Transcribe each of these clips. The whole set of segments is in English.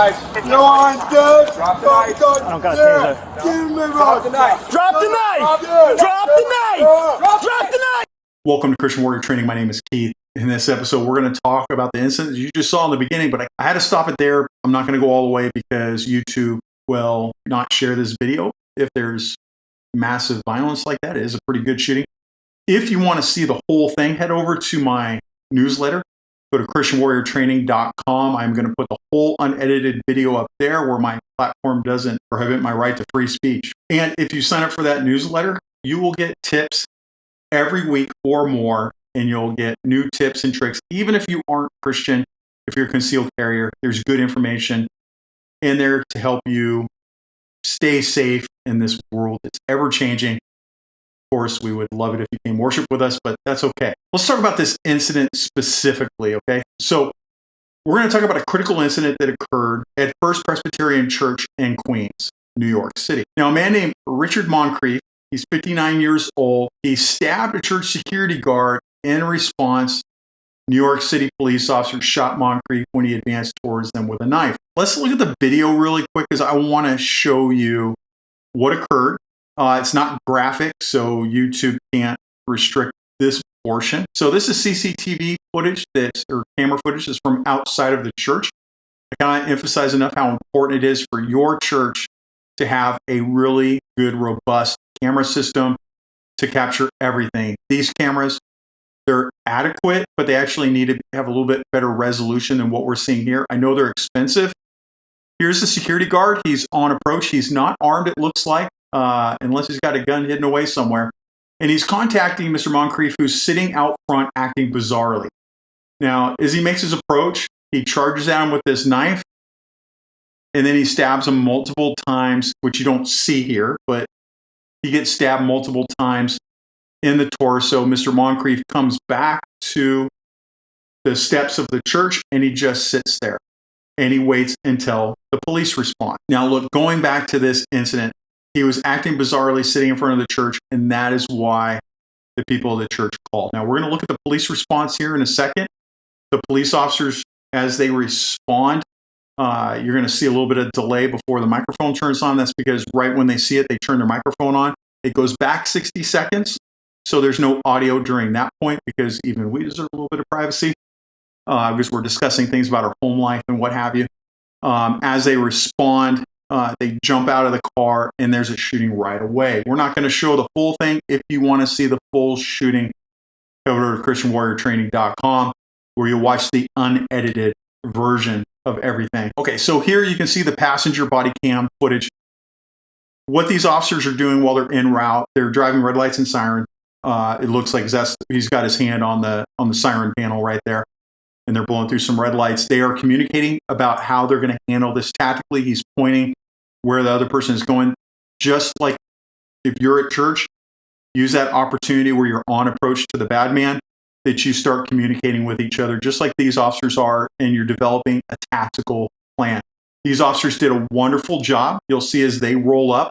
No one does. Drop the knife. I don't got a taser. Give me Drop the knife. Drop the knife! Drop the knife! Drop the knife! Welcome to Christian Warrior Training. My name is Keith. In this episode, we're going to talk about the incident you just saw in the beginning, but I had to stop it there. I'm not going to go all the way because YouTube will not share this video if there's massive violence like that. It is a pretty good shooting. If you want to see the whole thing, head over to my newsletter. Go to christianwarriortraining.com. I'm going to put the whole unedited video up there where my platform doesn't prohibit my right to free speech. And if you sign up for that newsletter, you will get tips every week or more, and you'll get new tips and tricks. Even if you aren't Christian, if you're a concealed carrier, there's good information in there to help you stay safe in this world. It's ever changing. Of course, we would love it if you came worship with us, but that's okay. Let's talk about this incident specifically, okay? So we're going to talk about a critical incident that occurred at Queens Presbyterian Church in Queens, New York City. Now, a man named Richard Moncrief, he's 59 years old. He stabbed a church security guard. In response, New York City police officers shot Moncrief when he advanced towards them with a knife. Let's look at the video really quick because I want to show you what occurred. It's not graphic, so YouTube can't restrict this portion. So this is CCTV footage or camera footage that's from outside of the church. I cannot emphasize enough how important it is for your church to have a really good, robust camera system to capture everything. These cameras, they're adequate, but they actually need to have a little bit better resolution than what we're seeing here. I know they're expensive. Here's the security guard. He's on approach. He's not armed, it looks like, unless he's got a gun hidden away somewhere. And he's contacting Mr. Moncrief, who's sitting out front acting bizarrely. Now, as he makes his approach, he charges at him with this knife, and then he stabs him multiple times, which you don't see here, but he gets stabbed multiple times in the torso. Mr. Moncrief comes back to the steps of the church, and he just sits there, and he waits until the police respond. Now, look, going back to this incident, he was acting bizarrely sitting in front of the church, and that is why the people of the church called. Now, we're going to look at the police response here in a second. The police officers, as they respond, you're going to see a little bit of delay before the microphone turns on. That's because right when they see it, they turn their microphone on. It goes back 60 seconds, so there's no audio during that point because even we deserve a little bit of privacy because we're discussing things about our home life and what have you. As they respond, they jump out of the car, and there's a shooting right away. We're not going to show the full thing. If you want to see the full shooting, go over to christianwarriortraining.com where you'll watch the unedited version of everything. Okay, so here you can see the passenger body cam footage. What these officers are doing while they're en route, they're driving red lights and siren. It looks like he's got his hand on the siren panel right there, and they're blowing through some red lights. They are communicating about how they're going to handle this tactically. He's pointing where the other person is going. Just like if you're at church, use that opportunity where you're on approach to the bad man, that you start communicating with each other, just like these officers are, and you're developing a tactical plan. These officers did a wonderful job. You'll see as they roll up,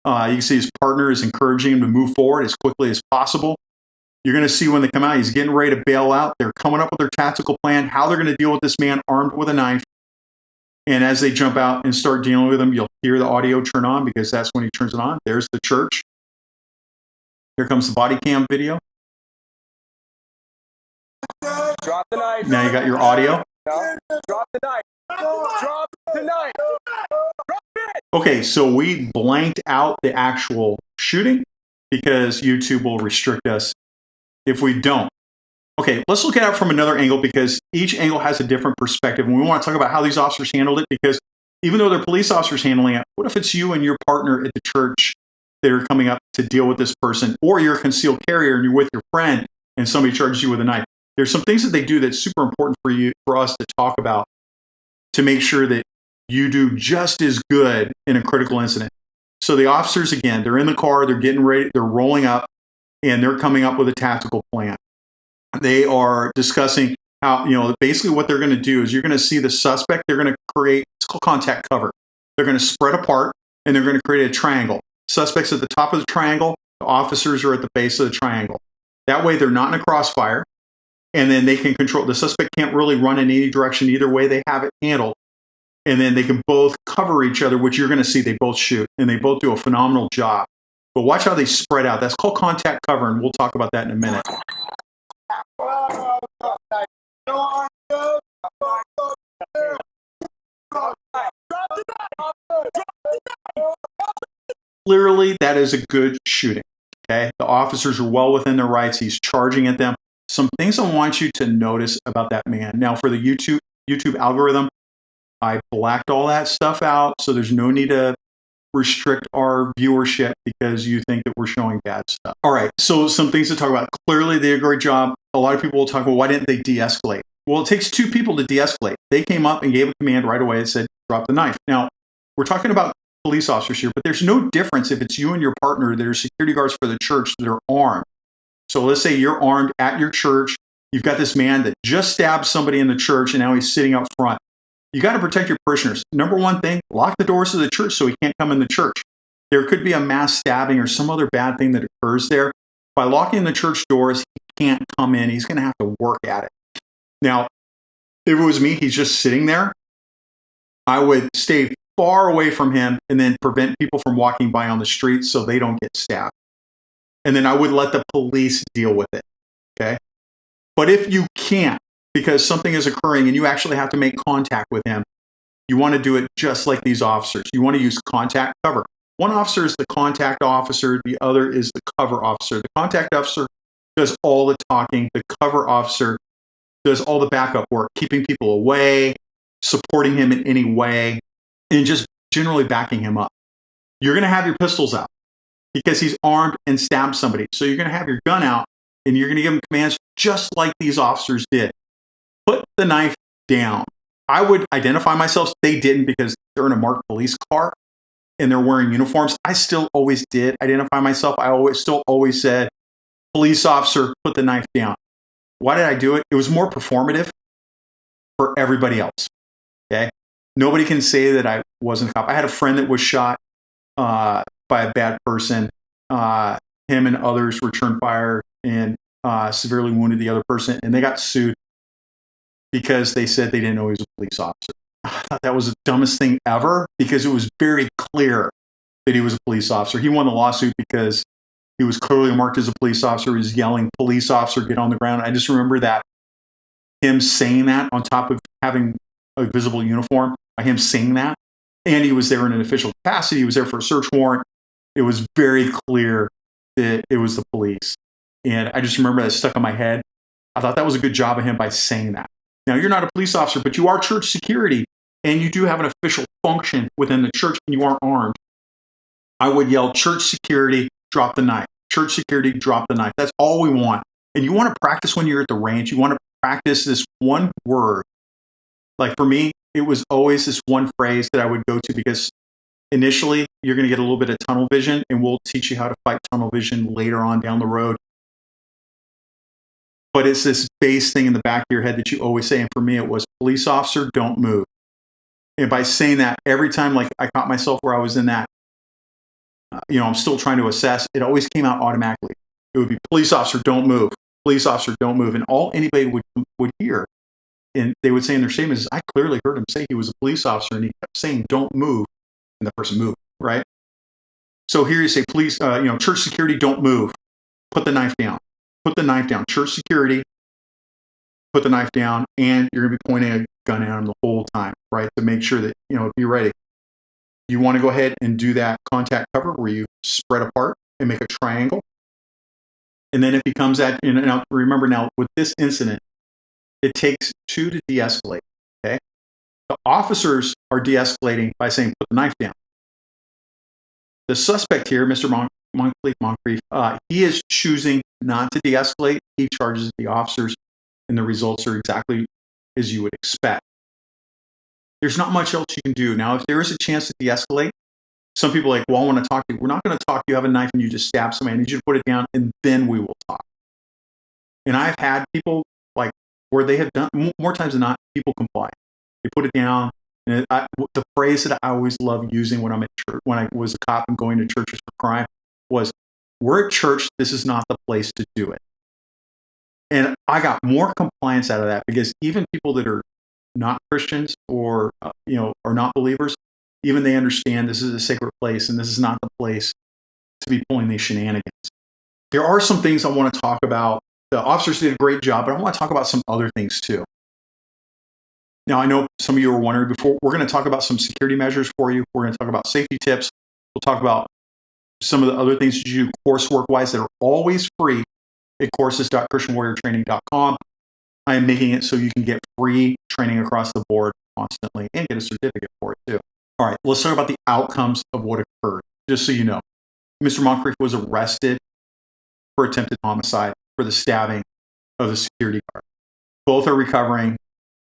you can see his partner is encouraging him to move forward as quickly as possible. You're going to see when they come out, he's getting ready to bail out. They're coming up with their tactical plan, how they're going to deal with this man armed with a knife. And as they jump out and start dealing with him, you'll hear the audio turn on because that's when he turns it on. There's the church. Here comes the body cam video. Drop the knife. Now you got your audio. No. Drop the knife. Drop the knife. Drop it. Okay, so we blanked out the actual shooting because YouTube will restrict us if we don't. Okay, let's look at it from another angle because each angle has a different perspective. And we want to talk about how these officers handled it because even though they're police officers handling it, what if it's you and your partner at the church that are coming up to deal with this person, or you're a concealed carrier and you're with your friend and somebody charges you with a knife? There's some things that they do that's super important for us to talk about to make sure that you do just as good in a critical incident. So the officers, again, they're in the car, they're getting ready, they're rolling up, and they're coming up with a tactical plan. They are discussing how, basically what they're going to do is you're going to see the suspect, they're going to create, it's called contact cover. They're going to spread apart, and they're going to create a triangle. Suspects at the top of the triangle, the officers are at the base of the triangle. That way they're not in a crossfire. And then they can control, the suspect can't really run in any direction either way, they have it handled. and then they can both cover each other, which you're going to see they both shoot, and they both do a phenomenal job. But watch how they spread out. That's called contact cover, and we'll talk about that in a minute. Clearly, that is a good shooting. Okay, the officers are well within their rights. He's charging at them. Some things I want you to notice about that man. Now, for the YouTube algorithm, I blacked all that stuff out, so there's no need to restrict our viewership because you think that we're showing bad stuff. All right, so some things to talk about. Clearly, they did a great job. A lot of people will talk about why didn't they de-escalate? Well, it takes two people to de-escalate. They came up and gave a command right away and said, drop the knife. Now, we're talking about police officers here, but there's no difference if it's you and your partner that are security guards for the church that are armed. So let's say you're armed at your church. You've got this man that just stabbed somebody in the church and now he's sitting up front. You got to protect your parishioners. Number one thing, lock the doors of the church so he can't come in the church. There could be a mass stabbing or some other bad thing that occurs there. By locking the church doors, he can't come in. He's going to have to work at it. Now, if it was me, he's just sitting there, I would stay far away from him and then prevent people from walking by on the street so they don't get stabbed. And then I would let the police deal with it, okay? But if you can't, because something is occurring and you actually have to make contact with him, you want to do it just like these officers. You want to use contact cover. One officer is the contact officer. The other is the cover officer. The contact officer does all the talking. The cover officer does all the backup work, keeping people away, supporting him in any way, and just generally backing him up. You're going to have your pistols out because he's armed and stabbed somebody. So you're going to have your gun out and you're going to give him commands just like these officers did. Put the knife down. I would identify myself. They didn't because they're in a marked police car and they're wearing uniforms. I still always did identify myself. I still always said, police officer, put the knife down. Why did I do it? It was more performative for everybody else. Okay. Nobody can say that I wasn't a cop. I had a friend that was shot by a bad person. Him and others returned fire and severely wounded the other person, and they got sued because they said they didn't know he was a police officer. I thought that was the dumbest thing ever because it was very clear that he was a police officer. He won the lawsuit because he was clearly marked as a police officer. He was yelling, police officer, get on the ground. I just remember that, him saying that on top of having a visible uniform, by him saying that. And he was there in an official capacity. He was there for a search warrant. It was very clear that it was the police. And I just remember that stuck in my head. I thought that was a good job of him by saying that. Now, you're not a police officer, but you are church security, and you do have an official function within the church, and you aren't armed. I would yell, church security, drop the knife. Church security, drop the knife. That's all we want. And you want to practice when you're at the range. You want to practice this one word. Like for me, it was always this one phrase that I would go to because initially you're going to get a little bit of tunnel vision, and we'll teach you how to fight tunnel vision later on down the road. But it's this base thing in the back of your head that you always say. And for me, it was police officer, don't move. And by saying that every time, like I caught myself where I was in that, I'm still trying to assess, it always came out automatically. It would be police officer, don't move. Police officer, don't move. And all anybody would hear, and they would say in their statements, is, I clearly heard him say he was a police officer, and he kept saying, don't move. And the person moved, right? So here you say, police, church security, don't move. Put the knife down. Put the knife down. Church security, put the knife down, and you're going to be pointing a gun at him the whole time, right? To make sure that, be ready. You want to go ahead and do that contact cover where you spread apart and make a triangle. And then if he comes at, now remember now with this incident, it takes two to de-escalate, okay? The officers are de-escalating by saying, put the knife down. The suspect here, Mr. Moncrief, he is choosing not to de-escalate. He charges the officers, and the results are exactly as you would expect. There's not much else you can do. Now, if there is a chance to de-escalate, some people are like, well, I want to talk to you. We're not going to talk. You have a knife and you just stab somebody. I need you to put it down, and then we will talk. And I've had people like where they have done, more times than not, people comply. They put it down. And the phrase that I always love using when I'm at church, when I was a cop and going to churches for crime, was, we're at church, this is not the place to do it. And I got more compliance out of that because even people that are not Christians or are not believers, even they understand this is a sacred place and this is not the place to be pulling these shenanigans. There are some things I want to talk about. The officers did a great job, but I want to talk about some other things too. Now, I know some of you are wondering before, we're going to talk about some security measures for you. We're going to talk about safety tips. We'll talk about some of the other things you do coursework-wise that are always free at courses.christianwarriortraining.com. I am making it so you can get free training across the board constantly and get a certificate for it too. All right, let's talk about the outcomes of what occurred. Just so you know, Mr. Moncrief was arrested for attempted homicide for the stabbing of the security guard. Both are recovering.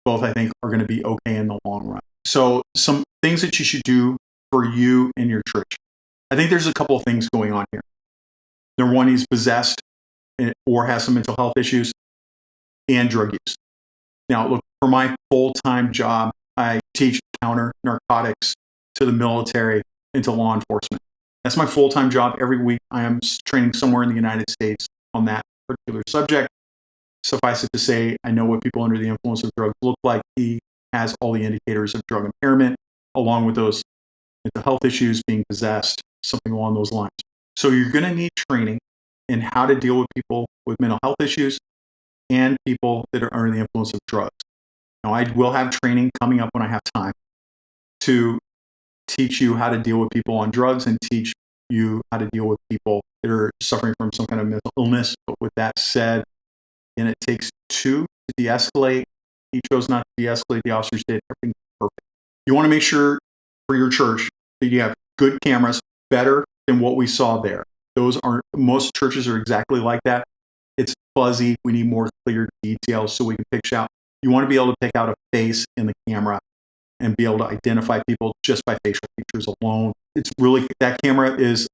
Both, I think, are going to be okay in the long run. So some things that you should do for you and your church. I think there's a couple of things going on here. Number one, he's possessed or has some mental health issues and drug use. Now, look, for my full-time job, I teach counter narcotics to the military and to law enforcement. That's my full-time job. Every week, I am training somewhere in the United States on that particular subject. Suffice it to say, I know what people under the influence of drugs look like. He has all the indicators of drug impairment, along with those mental health issues, being possessed, something along those lines. So you're going to need training in how to deal with people with mental health issues and people that are under the influence of drugs. Now, I will have training coming up when I have time to teach you how to deal with people on drugs and teach you how to deal with people that are suffering from some kind of mental illness. But with that said, and it takes two to de-escalate. He chose not to de-escalate. The officers did everything perfect. You want to make sure for your church that you have good cameras, better than what we saw there. Most churches are exactly like that. It's fuzzy. We need more clear details so we can pick out. You want to be able to pick out a face in the camera and be able to identify people just by facial features alone. It's really, that camera is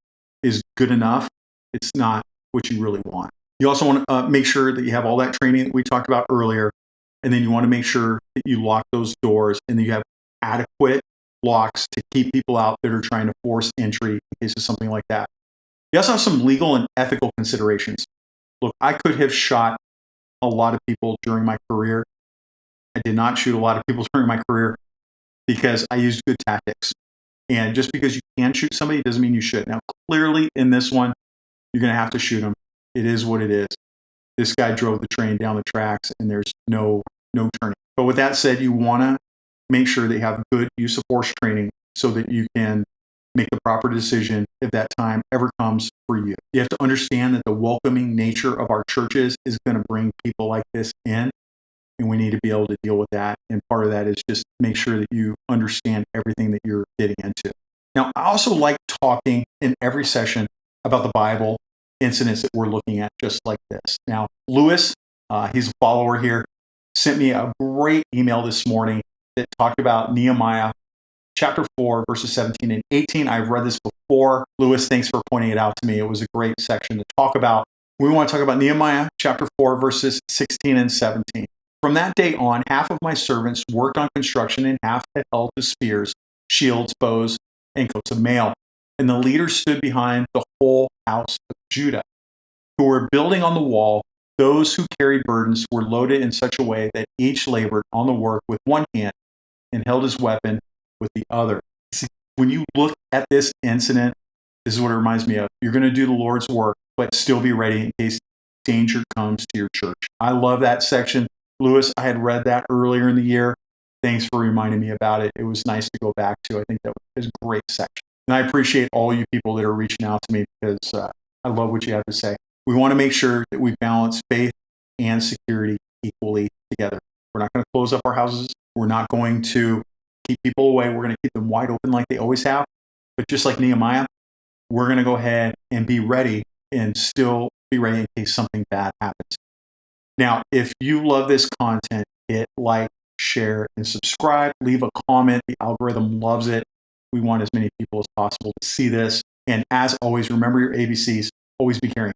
good enough. It's not what you really want. You also want to make sure that you have all that training that we talked about earlier, and then you want to make sure that you lock those doors and that you have adequate locks to keep people out that are trying to force entry in case of something like that. You also have some legal and ethical considerations. Look, I could have shot a lot of people during my career. I did not shoot a lot of people during my career because I used good tactics. And just because you can shoot somebody doesn't mean you should. Now, clearly in this one, you're going to have to shoot them. It is what it is. This guy drove the train down the tracks and there's no turning. But with that said, you want to make sure that you have good use of force training so that you can make the proper decision if that time ever comes for you. You have to understand that the welcoming nature of our churches is going to bring people like this in, and we need to be able to deal with that. And part of that is just make sure that you understand everything that you're getting into. Now, I also like talking in every session about the Bible incidents that we're looking at just like this. Now, Lewis, he's a follower here, sent me a great email this morning that talked about Nehemiah chapter 4, verses 17 and 18. I've read this before. Lewis, thanks for pointing it out to me. It was a great section to talk about. We want to talk about Nehemiah chapter 4, verses 16 and 17. From that day on, half of my servants worked on construction and half had held to spears, shields, bows, and coats of mail. And the leaders stood behind the whole house of Judah, who were building on the wall. Those who carried burdens were loaded in such a way that each labored on the work with one hand and held his weapon with the other. See, when you look at this incident, this is what it reminds me of. You're going to do the Lord's work, but still be ready in case danger comes to your church. I love that section. Lewis, I had read that earlier in the year. Thanks for reminding me about it. It was nice to go back to. I think that was a great section. And I appreciate all you people that are reaching out to me because I love what you have to say. We want to make sure that we balance faith and security equally together. We're not going to close up our houses. We're not going to keep people away. We're going to keep them wide open like they always have. But just like Nehemiah, we're going to go ahead and be ready and still be ready in case something bad happens. Now, if you love this content, hit like, share, and subscribe. Leave a comment. The algorithm loves it. We want as many people as possible to see this. And as always, remember your ABCs. Always be caring.